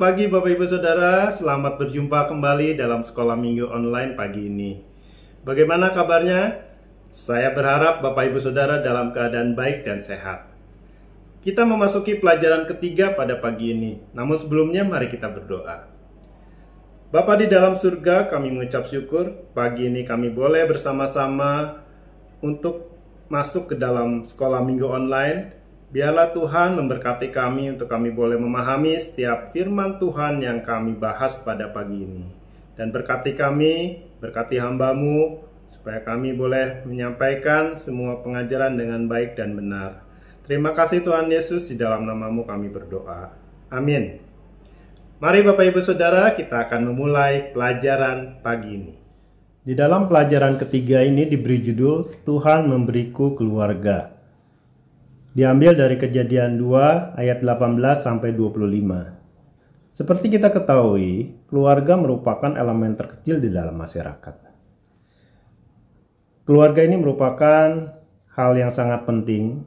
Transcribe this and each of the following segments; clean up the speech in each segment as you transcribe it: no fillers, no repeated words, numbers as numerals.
Selamat pagi Bapak Ibu Saudara, selamat berjumpa kembali dalam sekolah minggu online pagi ini. Bagaimana kabarnya? Saya berharap Bapak Ibu Saudara dalam keadaan baik dan sehat. Kita memasuki pelajaran ketiga pada pagi ini, namun sebelumnya mari kita berdoa. Bapa di dalam surga, kami mengucap syukur pagi ini kami boleh bersama-sama untuk masuk ke dalam sekolah minggu online. Biarlah Tuhan memberkati kami untuk kami boleh memahami setiap firman Tuhan yang kami bahas pada pagi ini. Dan berkati kami, berkati hamba-Mu, supaya kami boleh menyampaikan semua pengajaran dengan baik dan benar. Terima kasih Tuhan Yesus, di dalam nama-Mu kami berdoa. Amin. Mari Bapak Ibu Saudara, kita akan memulai pelajaran pagi ini. Di dalam pelajaran ketiga ini diberi judul Tuhan memberiku keluarga. Diambil dari Kejadian 2 ayat 18 sampai 25. Seperti kita ketahui, keluarga merupakan elemen terkecil di dalam masyarakat. Keluarga ini merupakan hal yang sangat penting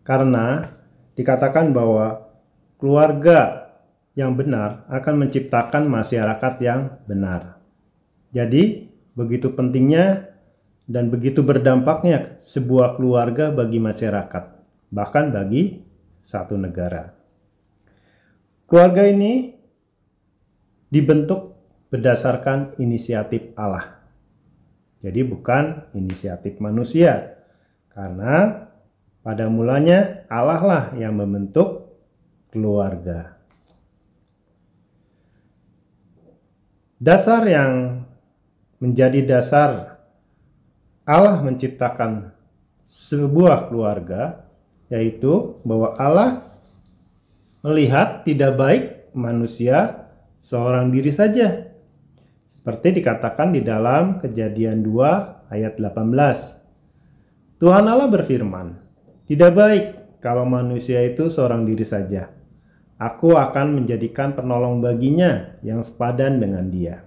karena dikatakan bahwa keluarga yang benar akan menciptakan masyarakat yang benar. Jadi, begitu pentingnya dan begitu berdampaknya sebuah keluarga bagi masyarakat, bahkan bagi satu negara. Keluarga ini dibentuk berdasarkan inisiatif Allah. Jadi bukan inisiatif manusia. Karena pada mulanya Allah lah yang membentuk keluarga. Dasar yang menjadi dasar Allah menciptakan sebuah keluarga, yaitu bahwa Allah melihat tidak baik manusia seorang diri saja. Seperti dikatakan di dalam Kejadian 2 ayat 18. Tuhan Allah berfirman, "Tidak baik kalau manusia itu seorang diri saja. Aku akan menjadikan penolong baginya yang sepadan dengan dia."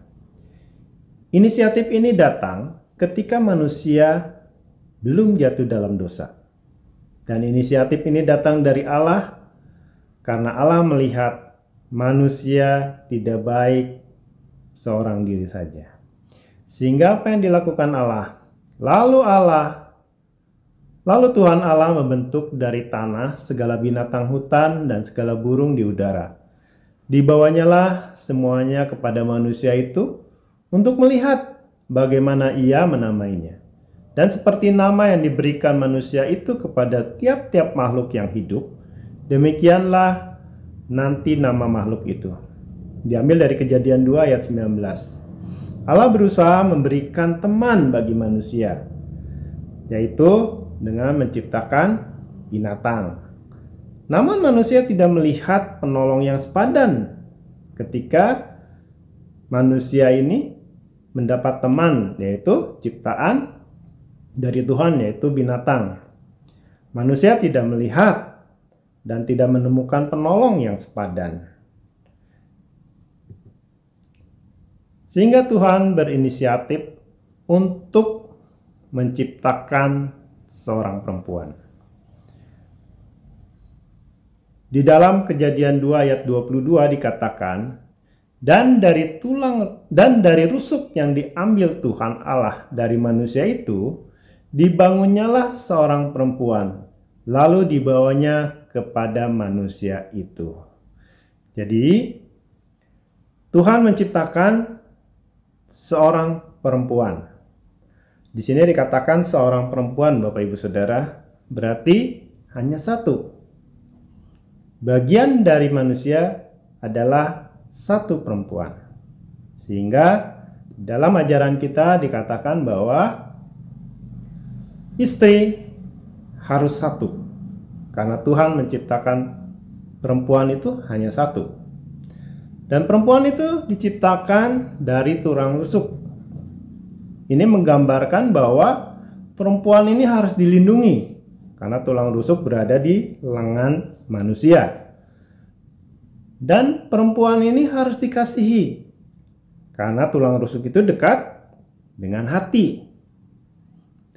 Inisiatif ini datang ketika manusia belum jatuh dalam dosa. Dan inisiatif ini datang dari Allah karena Allah melihat manusia tidak baik seorang diri saja. Sehingga apa yang dilakukan Allah? Lalu Tuhan Allah membentuk dari tanah segala binatang hutan dan segala burung di udara. Dibawanyalah semuanya kepada manusia itu untuk melihat bagaimana ia menamainya. Dan seperti nama yang diberikan manusia itu kepada tiap-tiap makhluk yang hidup, demikianlah nanti nama makhluk itu. Diambil dari Kejadian 2 ayat 19. Allah berusaha memberikan teman bagi manusia, yaitu dengan menciptakan binatang. Namun manusia tidak melihat penolong yang sepadan ketika manusia ini mendapat teman, yaitu ciptaan dari Tuhan, yaitu binatang. Manusia tidak melihat dan tidak menemukan penolong yang sepadan. Sehingga Tuhan berinisiatif untuk menciptakan seorang perempuan. Di dalam Kejadian 2 ayat 22 dikatakan, dan dari rusuk yang diambil Tuhan Allah dari manusia itu, dibangunnyalah seorang perempuan, lalu dibawanya kepada manusia itu. Jadi, Tuhan menciptakan seorang perempuan. Di sini dikatakan seorang perempuan, Bapak Ibu Saudara, berarti hanya satu. Bagian dari manusia adalah satu perempuan. Sehingga dalam ajaran kita dikatakan bahwa istri harus satu, karena Tuhan menciptakan perempuan itu hanya satu. Dan perempuan itu diciptakan dari tulang rusuk. Ini menggambarkan bahwa perempuan ini harus dilindungi, karena tulang rusuk berada di lengan manusia. Dan perempuan ini harus dikasihi, karena tulang rusuk itu dekat dengan hati.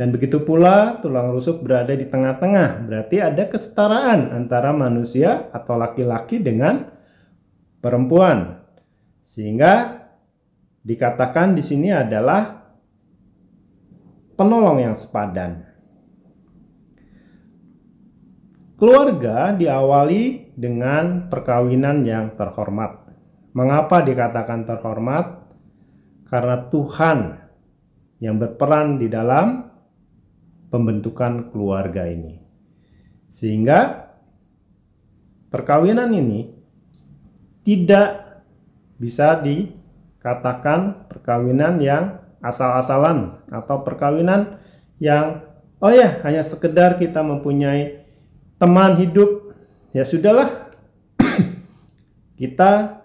Dan begitu pula tulang rusuk berada di tengah-tengah, berarti ada kesetaraan antara manusia atau laki-laki dengan perempuan. Sehingga dikatakan di sini adalah penolong yang sepadan. Keluarga diawali dengan perkawinan yang terhormat. Mengapa dikatakan terhormat? Karena Tuhan yang berperan di dalam pembentukan keluarga ini. Sehingga perkawinan ini tidak bisa dikatakan perkawinan yang asal-asalan atau perkawinan yang hanya sekedar kita mempunyai teman hidup, ya sudahlah kita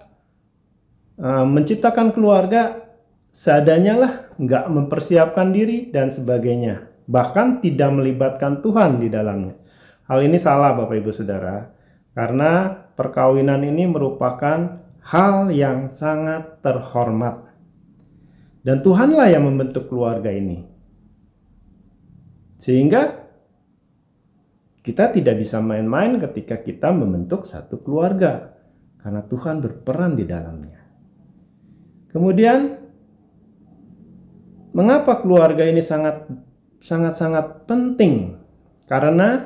menciptakan keluarga seadanya lah, nggak mempersiapkan diri dan sebagainya, bahkan tidak melibatkan Tuhan di dalamnya. Hal ini salah Bapak Ibu Saudara, karena perkawinan ini merupakan hal yang sangat terhormat. Dan Tuhanlah yang membentuk keluarga ini. Sehingga kita tidak bisa main-main ketika kita membentuk satu keluarga, karena Tuhan berperan di dalamnya. Kemudian, mengapa keluarga ini sangat penting? Karena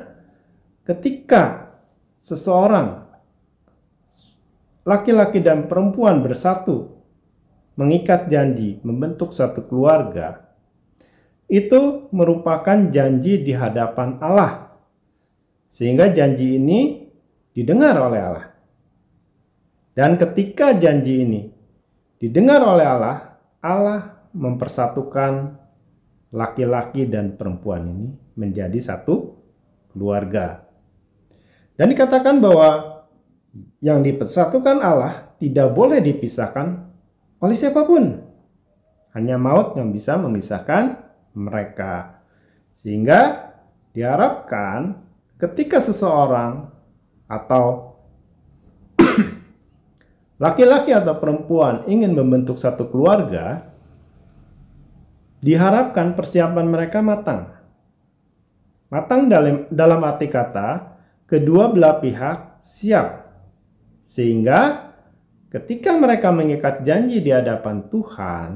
ketika seseorang, laki-laki dan perempuan bersatu, mengikat janji membentuk satu keluarga, itu merupakan janji di hadapan Allah. Sehingga janji ini didengar oleh Allah. Dan ketika janji ini didengar oleh Allah, Allah mempersatukan laki-laki dan perempuan ini menjadi satu keluarga. Dan dikatakan bahwa yang dipersatukan Allah tidak boleh dipisahkan oleh siapapun. Hanya maut yang bisa memisahkan mereka. Sehingga diharapkan ketika seseorang atau laki-laki atau perempuan ingin membentuk satu keluarga, diharapkan persiapan mereka matang. Matang dalam arti kata, kedua belah pihak siap. Sehingga ketika mereka mengikat janji di hadapan Tuhan,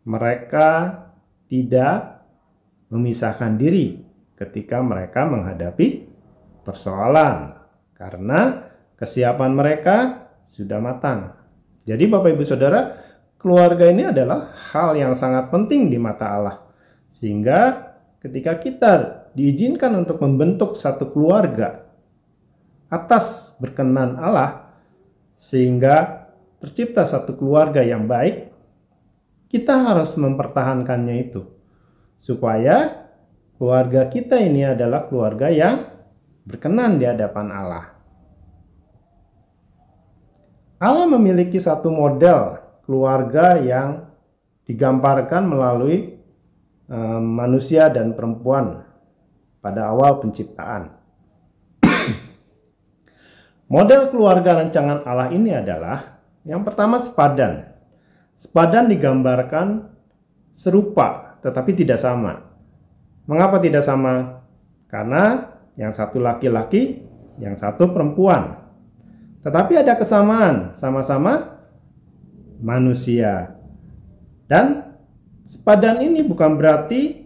mereka tidak memisahkan diri ketika mereka menghadapi persoalan, karena kesiapan mereka sudah matang. Jadi Bapak Ibu Saudara, keluarga ini adalah hal yang sangat penting di mata Allah. Sehingga ketika kita diizinkan untuk membentuk satu keluarga atas berkenan Allah, sehingga tercipta satu keluarga yang baik, kita harus mempertahankannya itu, supaya keluarga kita ini adalah keluarga yang berkenan di hadapan Allah. Allah memiliki satu model keluarga yang digambarkan melalui manusia dan perempuan pada awal penciptaan. Model keluarga rancangan Allah ini adalah yang pertama sepadan. Sepadan digambarkan serupa tetapi tidak sama. Mengapa tidak sama? Karena yang satu laki-laki, yang satu perempuan. Tetapi ada kesamaan, sama-sama manusia. Dan sepadan ini bukan berarti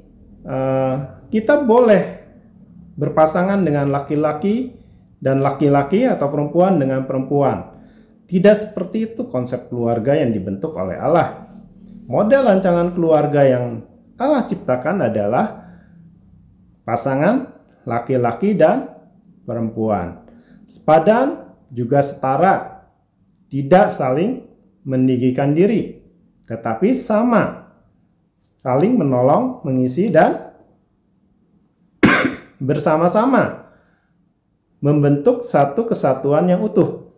kita boleh berpasangan dengan laki-laki dan laki-laki atau perempuan dengan perempuan. Tidak seperti itu konsep keluarga yang dibentuk oleh Allah. Model rancangan keluarga yang Allah ciptakan adalah pasangan laki-laki dan perempuan. Sepadan juga setara, tidak saling meninggikan diri, tetapi sama, saling menolong, mengisi, dan bersama-sama membentuk satu kesatuan yang utuh.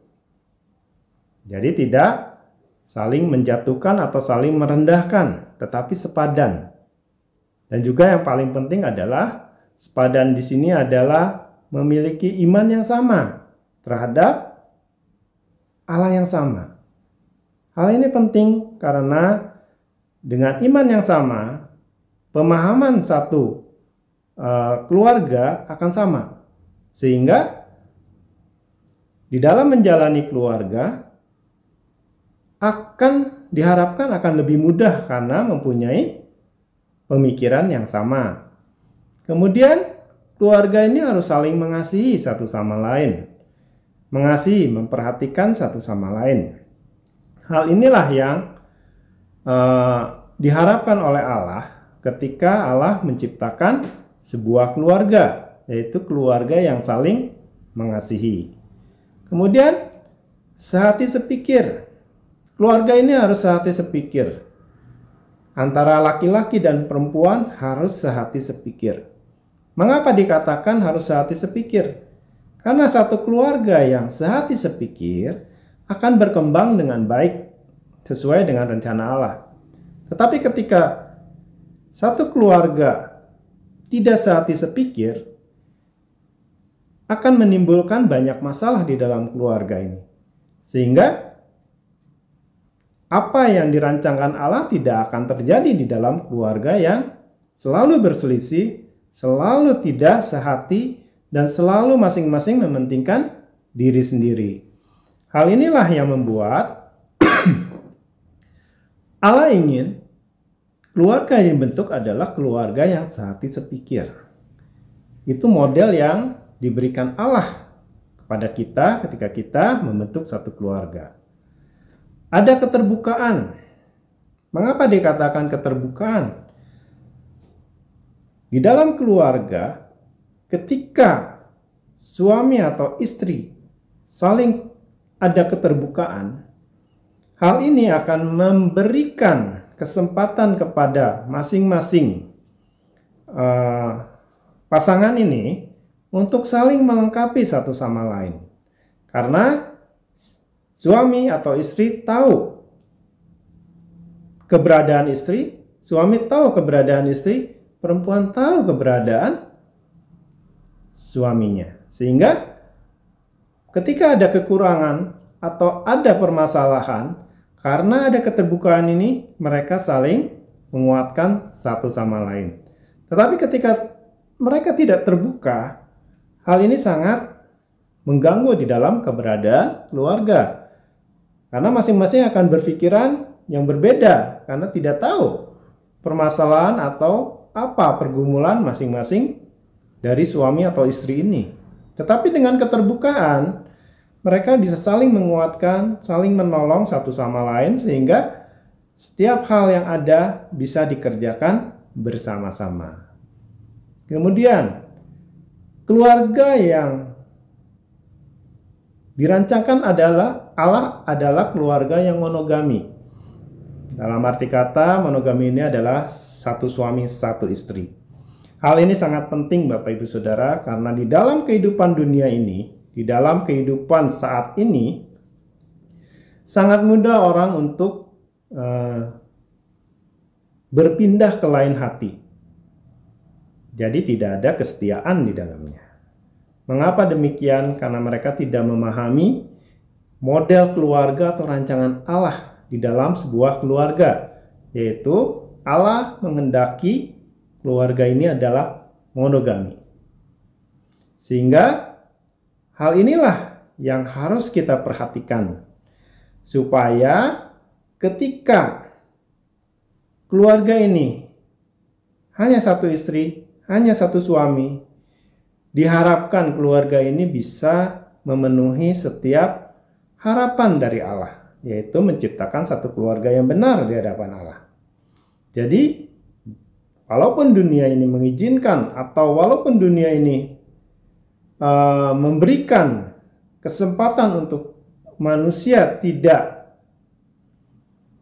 Jadi tidak saling menjatuhkan atau saling merendahkan, tetapi sepadan. Dan juga yang paling penting adalah sepadan di sini adalah memiliki iman yang sama terhadap Allah yang sama. Hal ini penting karena dengan iman yang sama, pemahaman satu keluarga akan sama. Sehingga di dalam menjalani keluarga, diharapkan akan lebih mudah karena mempunyai pemikiran yang sama. Kemudian keluarga ini harus saling mengasihi satu sama lain. Mengasihi, memperhatikan satu sama lain. Hal inilah yang diharapkan oleh Allah ketika Allah menciptakan sebuah keluarga, yaitu keluarga yang saling mengasihi. Kemudian sehati sepikir. Keluarga ini harus sehati sepikir. Antara laki-laki dan perempuan harus sehati sepikir. Mengapa dikatakan harus sehati sepikir? Karena satu keluarga yang sehati sepikir akan berkembang dengan baik sesuai dengan rencana Allah. Tetapi ketika satu keluarga tidak sehati sepikir, akan menimbulkan banyak masalah di dalam keluarga ini. Sehingga apa yang dirancangkan Allah tidak akan terjadi di dalam keluarga yang selalu berselisih, selalu tidak sehati, dan selalu masing-masing mementingkan diri sendiri. Hal inilah yang membuat Allah ingin keluarga yang dibentuk adalah keluarga yang sehati sepikir. Itu model yang diberikan Allah kepada kita ketika kita membentuk satu keluarga. Ada keterbukaan. Mengapa dikatakan keterbukaan? Di dalam keluarga, ketika suami atau istri saling ada keterbukaan, hal ini akan memberikan kesempatan kepada masing-masing pasangan ini untuk saling melengkapi satu sama lain. Karena suami atau istri tahu keberadaan istri, suami tahu keberadaan istri, perempuan tahu keberadaan suaminya. Sehingga ketika ada kekurangan atau ada permasalahan, karena ada keterbukaan ini, mereka saling menguatkan satu sama lain. Tetapi ketika mereka tidak terbuka, hal ini sangat mengganggu di dalam keberadaan keluarga. Karena masing-masing akan berpikiran yang berbeda karena tidak tahu permasalahan atau apa pergumulan masing-masing dari suami atau istri ini. Tetapi dengan keterbukaan, mereka bisa saling menguatkan, saling menolong satu sama lain sehingga setiap hal yang ada bisa dikerjakan bersama-sama. Kemudian, keluarga yang dirancangkan adalah Allah adalah keluarga yang monogami. Dalam arti kata, monogami ini adalah satu suami, satu istri. Hal ini sangat penting Bapak Ibu Saudara, karena di dalam kehidupan dunia ini, di dalam kehidupan saat ini, sangat mudah orang untuk berpindah ke lain hati. Jadi tidak ada kesetiaan di dalamnya. Mengapa demikian? Karena mereka tidak memahami model keluarga atau rancangan Allah di dalam sebuah keluarga, yaitu Allah menghendaki keluarga ini adalah monogami. Sehingga hal inilah yang harus kita perhatikan, supaya ketika keluarga ini hanya satu istri, hanya satu suami, diharapkan keluarga ini bisa memenuhi setiap harapan dari Allah, yaitu menciptakan satu keluarga yang benar di hadapan Allah. Jadi, walaupun dunia ini mengizinkan atau walaupun dunia ini memberikan kesempatan untuk manusia tidak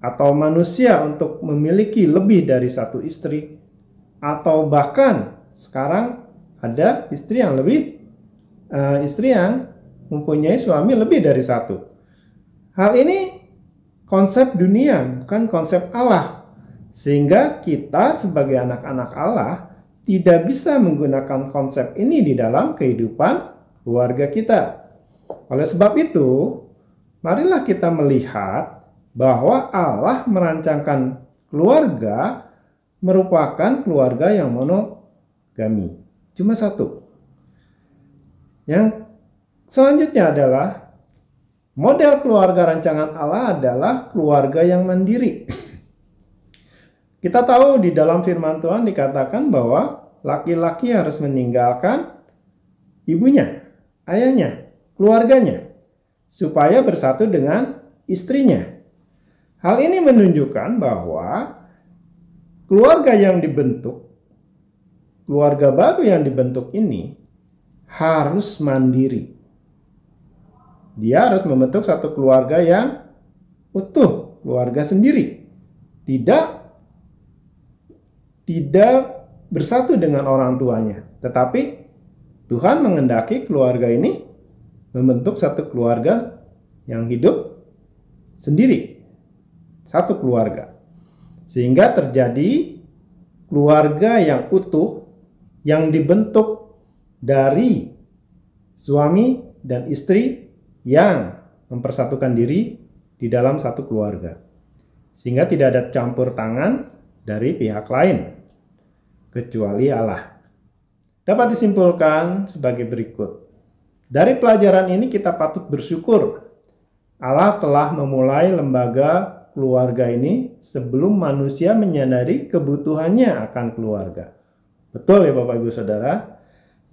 atau manusia untuk memiliki lebih dari satu istri, atau bahkan sekarang ada istri yang mempunyai suami lebih dari satu. Hal ini konsep dunia, bukan konsep Allah. Sehingga kita sebagai anak-anak Allah tidak bisa menggunakan konsep ini di dalam kehidupan keluarga kita. Oleh sebab itu, marilah kita melihat bahwa Allah merancangkan keluarga merupakan keluarga yang monogami. Cuma satu. Yang selanjutnya adalah Model keluarga rancangan Allah adalah keluarga yang mandiri. Kita tahu di dalam firman Tuhan dikatakan bahwa laki-laki harus meninggalkan ibunya, ayahnya, keluarganya, supaya bersatu dengan istrinya. Hal ini menunjukkan bahwa keluarga yang dibentuk, keluarga baru yang dibentuk ini harus mandiri. Dia harus membentuk satu keluarga yang utuh, keluarga sendiri. Tidak bersatu dengan orang tuanya. Tetapi Tuhan mengendaki keluarga ini membentuk satu keluarga yang hidup sendiri. Satu keluarga. Sehingga terjadi keluarga yang utuh yang dibentuk dari suami dan istri yang mempersatukan diri di dalam satu keluarga. Sehingga tidak ada campur tangan dari pihak lain kecuali Allah. Dapat disimpulkan sebagai berikut. Dari pelajaran ini kita patut bersyukur Allah telah memulai lembaga keluarga ini sebelum manusia menyadari kebutuhannya akan keluarga. Betul ya Bapak Ibu Saudara,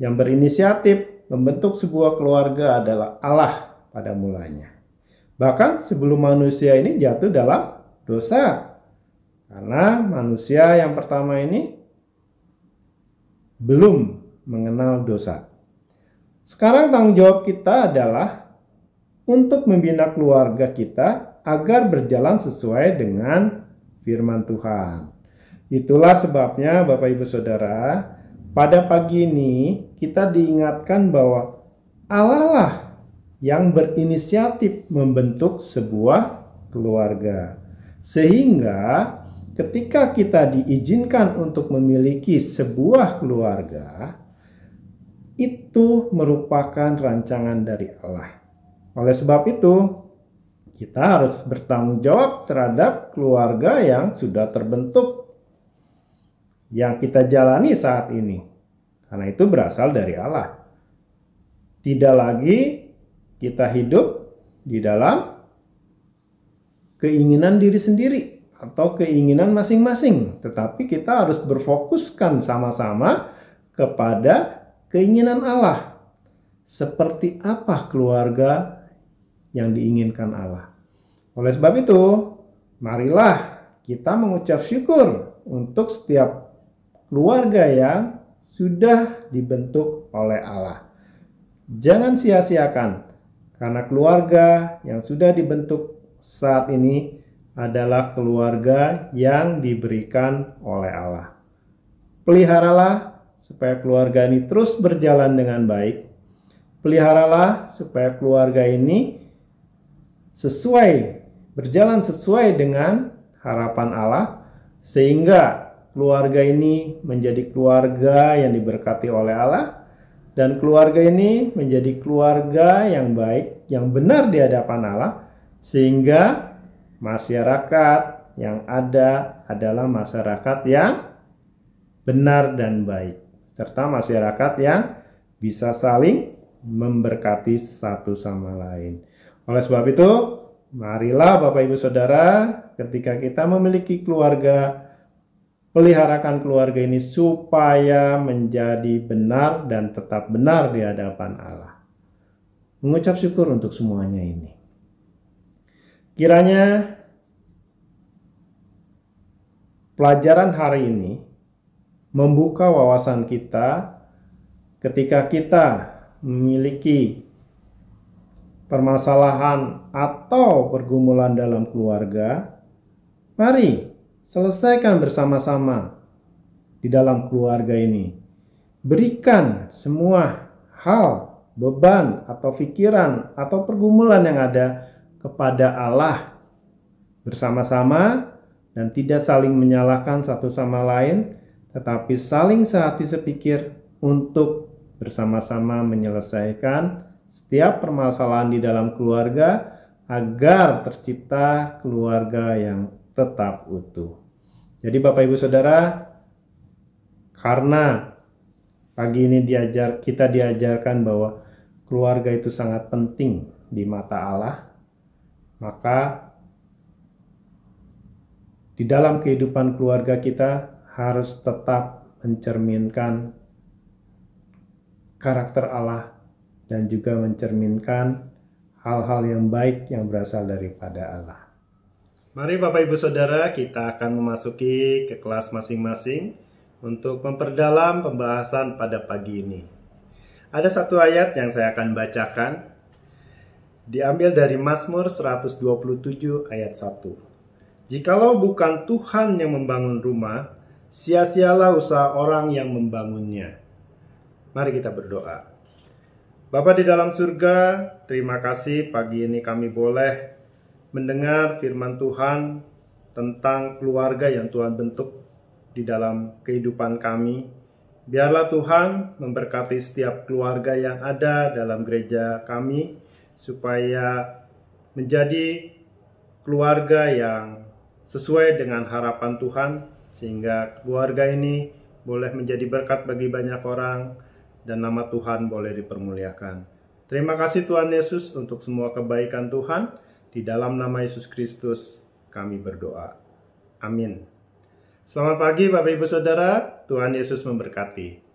yang berinisiatif membentuk sebuah keluarga adalah Allah pada mulanya. Bahkan sebelum manusia ini jatuh dalam dosa. Karena manusia yang pertama ini belum mengenal dosa. Sekarang tanggung jawab kita adalah untuk membina keluarga kita agar berjalan sesuai dengan firman Tuhan. Itulah sebabnya Bapak Ibu Saudara, pada pagi ini kita diingatkan bahwa Allah lah yang berinisiatif membentuk sebuah keluarga. Sehingga ketika kita diizinkan untuk memiliki sebuah keluarga, itu merupakan rancangan dari Allah. Oleh sebab itu, kita harus bertanggung jawab terhadap keluarga yang sudah terbentuk, yang kita jalani saat ini. Karena itu berasal dari Allah. Tidak lagi kita hidup di dalam keinginan diri sendiri atau keinginan masing-masing, tetapi kita harus berfokuskan sama-sama kepada keinginan Allah. Seperti apa keluarga yang diinginkan Allah. Oleh sebab itu, marilah kita mengucap syukur untuk setiap keluarga yang sudah dibentuk oleh Allah. Jangan sia-siakan, karena keluarga yang sudah dibentuk saat ini adalah keluarga yang diberikan oleh Allah. Peliharalah supaya keluarga ini terus berjalan dengan baik. Peliharalah supaya keluarga ini berjalan sesuai dengan harapan Allah, sehingga keluarga ini menjadi keluarga yang diberkati oleh Allah, dan keluarga ini menjadi keluarga yang baik, yang benar di hadapan Allah, sehingga masyarakat yang ada adalah masyarakat yang benar dan baik, serta masyarakat yang bisa saling memberkati satu sama lain. Oleh sebab itu, marilah Bapak Ibu Saudara, ketika kita memiliki keluarga, peliharakan keluarga ini supaya menjadi benar dan tetap benar di hadapan Allah. Mengucap syukur untuk semuanya ini. Kiranya pelajaran hari ini membuka wawasan kita ketika kita memiliki permasalahan atau pergumulan dalam keluarga. Mari selesaikan bersama-sama di dalam keluarga ini. Berikan semua hal, beban, atau pikiran, atau pergumulan yang ada kepada Allah bersama-sama, dan tidak saling menyalahkan satu sama lain, tetapi saling sehati sepikir untuk bersama-sama menyelesaikan setiap permasalahan di dalam keluarga agar tercipta keluarga yang tetap utuh. Jadi Bapak Ibu Saudara, karena pagi ini kita diajarkan bahwa keluarga itu sangat penting di mata Allah, maka di dalam kehidupan keluarga kita harus tetap mencerminkan karakter Allah dan juga mencerminkan hal-hal yang baik yang berasal daripada Allah. Mari Bapak Ibu Saudara, kita akan memasuki ke kelas masing-masing untuk memperdalam pembahasan pada pagi ini. Ada satu ayat yang saya akan bacakan, diambil dari Mazmur 127 ayat 1. Jikalau bukan Tuhan yang membangun rumah, sia-sialah usaha orang yang membangunnya. Mari kita berdoa. Bapa di dalam surga, terima kasih pagi ini kami boleh mendengar firman Tuhan tentang keluarga yang Tuhan bentuk di dalam kehidupan kami. Biarlah Tuhan memberkati setiap keluarga yang ada dalam gereja kami, supaya menjadi keluarga yang sesuai dengan harapan Tuhan, sehingga keluarga ini boleh menjadi berkat bagi banyak orang, dan nama Tuhan boleh dipermuliakan. Terima kasih Tuhan Yesus untuk semua kebaikan Tuhan. Di dalam nama Yesus Kristus kami berdoa. Amin. Selamat pagi Bapak Ibu Saudara, Tuhan Yesus memberkati.